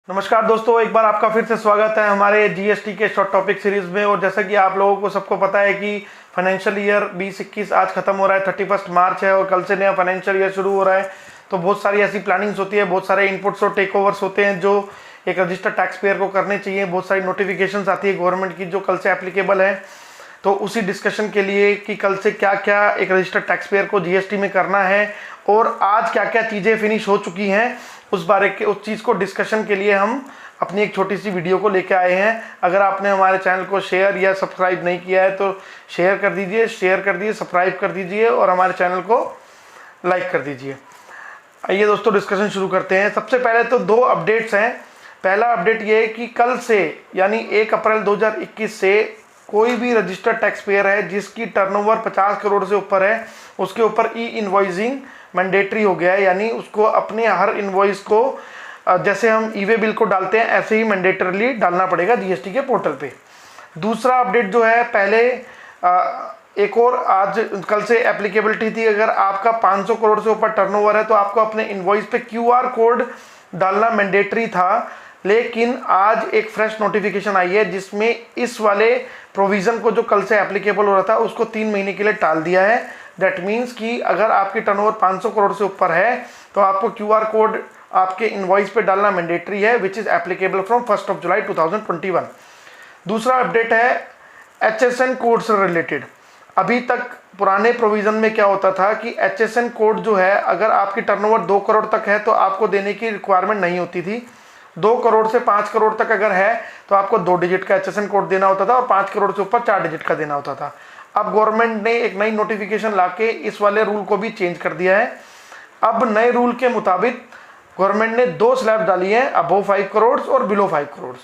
नमस्कार दोस्तों, एक बार आपका फिर से स्वागत है हमारे जीएसटी के शॉर्ट टॉपिक सीरीज में। और जैसा कि आप लोगों को सबको पता है कि फाइनेंशियल ईयर 2021 आज खत्म हो रहा है, 31 मार्च है और कल से नया फाइनेंशियल ईयर शुरू हो रहा है। तो बहुत सारी ऐसी प्लानिंग्स होती है, बहुत सारे इनपुट्स और टेक ओवर्स होते हैं जो एक रजिस्टर्ड टैक्स पेयर को करने चाहिए। बहुत सारी नोटिफिकेशंस आती है गवर्नमेंट की जो कल से एप्लीकेबल है। तो उसी डिस्कशन के लिए कि कल से क्या क्या एक रजिस्टर्ड टैक्स पेयर को जीएसटी में करना है और आज क्या क्या चीज़ें फिनिश हो चुकी हैं, उस चीज़ को डिस्कशन के लिए हम अपनी एक छोटी सी वीडियो को लेकर आए हैं। अगर आपने हमारे चैनल को शेयर या सब्सक्राइब नहीं किया है तो शेयर कर दीजिए, सब्सक्राइब कर दीजिए और हमारे चैनल को लाइक कर दीजिए। आइए दोस्तों, डिस्कशन शुरू करते हैं। सबसे पहले तो दो अपडेट्स हैं। पहला अपडेट ये है कि कल से यानी 1 अप्रैल 2021 से कोई भी रजिस्टर्ड टैक्स पेयर है जिसकी टर्नओवर 50 करोड़ से ऊपर है, उसके ऊपर ई इनवॉइसिंग मैंडेटरी हो गया है। यानी उसको अपने हर इनवॉइस को जैसे हम ईवे बिल को डालते हैं ऐसे ही मैंडेटरली डालना पड़ेगा जीएसटी के पोर्टल पे। दूसरा अपडेट जो है, पहले एक और आज कल से एप्लीकेबिलिटी थी। अगर आपका 500 करोड़ से ऊपर टर्नओवर है तो आपको अपने इनवॉइस पे क्यूआर कोड डालना मैंडेटरी था, लेकिन आज एक फ्रेश नोटिफिकेशन आई है जिसमें इस वाले प्रोविज़न को जो कल से एप्लीकेबल हो रहा था उसको 3 महीने के लिए टाल दिया है। दैट मीन्स कि अगर आपकी टर्नओवर 500 करोड़ से ऊपर है तो आपको क्यूआर कोड आपके इनवॉइस पे डालना मैंडेटरी है, विच इज़ एप्लीकेबल फ्रॉम 1 जुलाई 2021। दूसरा अपडेट है HSN कोड से रिलेटेड। अभी तक पुराने प्रोविज़न में क्या होता था कि HSN कोड जो है, अगर आपकी टर्नओवर 2 करोड़ तक है तो आपको देने की रिक्वायरमेंट नहीं होती थी। 2 करोड़ से 5 करोड़ तक अगर है तो आपको 2 डिजिट का HSN कोड देना होता था और 5 करोड़ से ऊपर 4 डिजिट का देना होता था। अब गवर्नमेंट ने एक नई नोटिफिकेशन लाके इस वाले रूल को भी चेंज कर दिया है। अब नए रूल के मुताबिक गवर्नमेंट ने 2 स्लैब डाली है, अबव 5 करोड़ और बिलो 5 करोड़।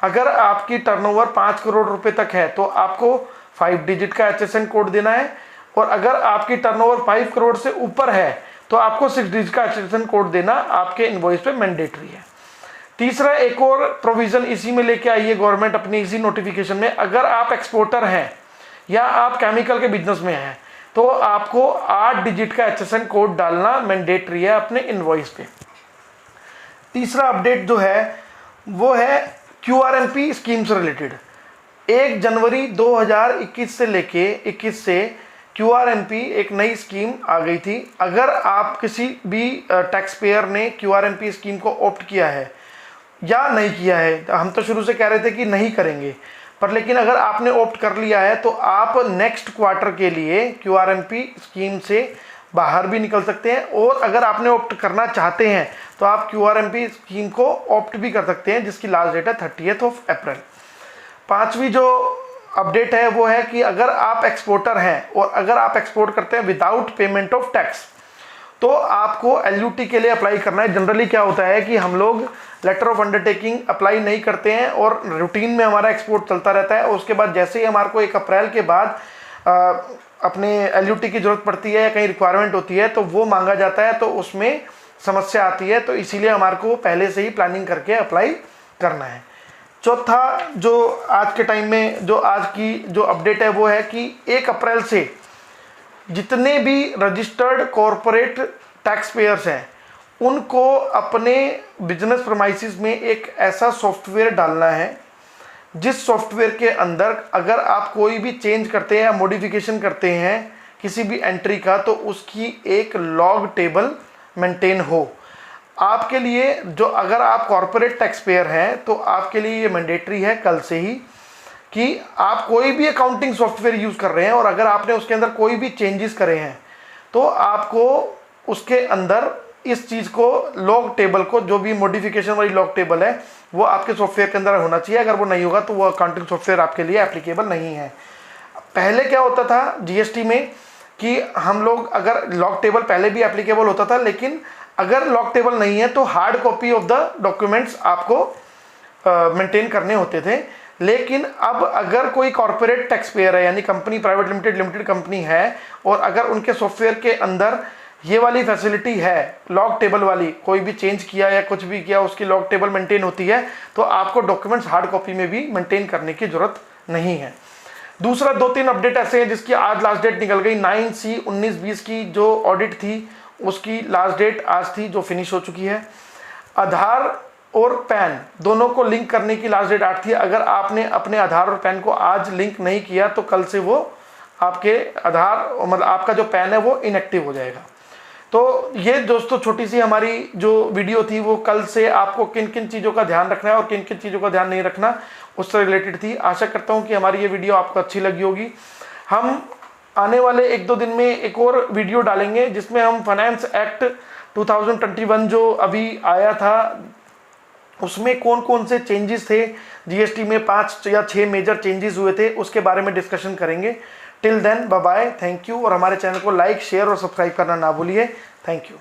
अगर आपकी टर्नओवर 5 करोड़ रुपए तक है तो आपको 5 डिजिट का HSN कोड देना है, और अगर आपकी टर्नओवर 5 करोड़ से ऊपर है तो आपको 6 डिजिट का HSN कोड देना आपके इनवॉइस पे मैंडेटरी है। तीसरा एक और प्रोविजन इसी में लेके आई है गवर्नमेंट अपनी इसी नोटिफिकेशन में। अगर आप एक्सपोर्टर हैं या आप केमिकल के बिजनेस में हैं तो आपको 8 डिजिट का HSN कोड डालना मैंडेटरी है अपने इनवॉइस पे। तीसरा अपडेट जो है वो है QRMP स्कीम से रिलेटेड। 1 जनवरी 2021 से लेके 21 से QRMP एक नई स्कीम आ गई थी। अगर आप किसी भी टैक्स पेयर ने QRMP स्कीम को ऑप्ट किया है या नहीं किया है, हम तो शुरू से कह रहे थे कि नहीं करेंगे, पर लेकिन अगर आपने ऑप्ट कर लिया है तो आप नेक्स्ट क्वार्टर के लिए QRMP स्कीम से बाहर भी निकल सकते हैं, और अगर आपने ऑप्ट करना चाहते हैं तो आप QRMP स्कीम को ऑप्ट भी कर सकते हैं, जिसकी लास्ट डेट है 30 अप्रैल। पांचवी जो अपडेट है वो है कि अगर आप एक्सपोर्टर हैं और अगर आप एक्सपोर्ट करते हैं विदाउट पेमेंट ऑफ टैक्स तो आपको LUT के लिए अप्लाई करना है। जनरली क्या होता है कि हम लोग लेटर ऑफ अंडरटेकिंग अप्लाई नहीं करते हैं और रूटीन में हमारा एक्सपोर्ट चलता रहता है, और उसके बाद जैसे ही हमारे को 1 अप्रैल के बाद अपने LUT की ज़रूरत पड़ती है या कहीं रिक्वायरमेंट होती है तो वो मांगा जाता है, तो उसमें समस्या आती है। तो इसीलिए हमारे को पहले से ही प्लानिंग करके अप्लाई करना है। चौथा जो आज के टाइम में जो आज की जो अपडेट है वो है कि 1 अप्रैल से जितने भी रजिस्टर्ड कॉरपोरेट टैक्स पेयर्स हैं उनको अपने बिजनेस प्रमाइसिस में एक ऐसा सॉफ्टवेयर डालना है जिस सॉफ्टवेयर के अंदर अगर आप कोई भी चेंज करते हैं या मॉडिफिकेशन करते हैं किसी भी एंट्री का तो उसकी एक लॉग टेबल मेंटेन हो। आपके लिए जो अगर आप कॉरपोरेट टैक्स पेयर हैं तो आपके लिए ये मैंडेटरी है कल से ही कि आप कोई भी अकाउंटिंग सॉफ्टवेयर यूज़ कर रहे हैं और अगर आपने उसके अंदर कोई भी चेंजेस करे हैं तो आपको उसके अंदर इस चीज़ को लॉग टेबल को, जो भी मॉडिफिकेशन वाली लॉग टेबल है वो आपके सॉफ्टवेयर के अंदर होना चाहिए। अगर वो नहीं होगा तो वो अकाउंटिंग सॉफ्टवेयर आपके लिए एप्लीकेबल नहीं है। पहले क्या होता था जीएसटी में कि हम लोग अगर लॉग टेबल पहले भी एप्लीकेबल होता था, लेकिन अगर लॉग टेबल नहीं है तो hard copy of the documents आपको मेंटेन करने होते थे। लेकिन अब अगर कोई कॉरपोरेट टैक्स पेयर है यानी कंपनी प्राइवेट लिमिटेड कंपनी है और अगर उनके सॉफ्टवेयर के अंदर ये वाली फैसिलिटी है लॉग टेबल वाली, कोई भी चेंज किया या कुछ भी किया उसकी लॉग टेबल मेंटेन होती है, तो आपको डॉक्यूमेंट्स हार्ड कॉपी में भी मेंटेन करने की जरूरत नहीं है। दूसरा 2-3 अपडेट ऐसे हैं जिसकी आज लास्ट डेट निकल गई। 9/C/19-20 की जो ऑडिट थी उसकी लास्ट डेट आज थी, जो फिनिश हो चुकी है। आधार और पैन दोनों को लिंक करने की लास्ट डेट 8 थी। अगर आपने अपने आधार और पैन को आज लिंक नहीं किया तो कल से वो आपके आधार मतलब आपका जो पैन है वो इनएक्टिव हो जाएगा। तो ये दोस्तों छोटी सी हमारी जो वीडियो थी वो कल से आपको किन किन चीज़ों का ध्यान रखना है और किन किन चीज़ों का ध्यान नहीं रखना उससे रिलेटेड थी। आशा करता हूँ कि हमारी ये वीडियो आपको अच्छी लगी होगी। हम आने वाले 1-2 दिन में एक और वीडियो डालेंगे जिसमें हम फाइनेंस एक्ट 2021 जो अभी आया था उसमें कौन कौन से चेंजेस थे, जीएसटी में 5 या 6 मेजर चेंजेस हुए थे, उसके बारे में डिस्कशन करेंगे। Till then bye bye, thank you. और हमारे चैनल को लाइक शेयर और सब्सक्राइब करना ना भूलिए। Thank you.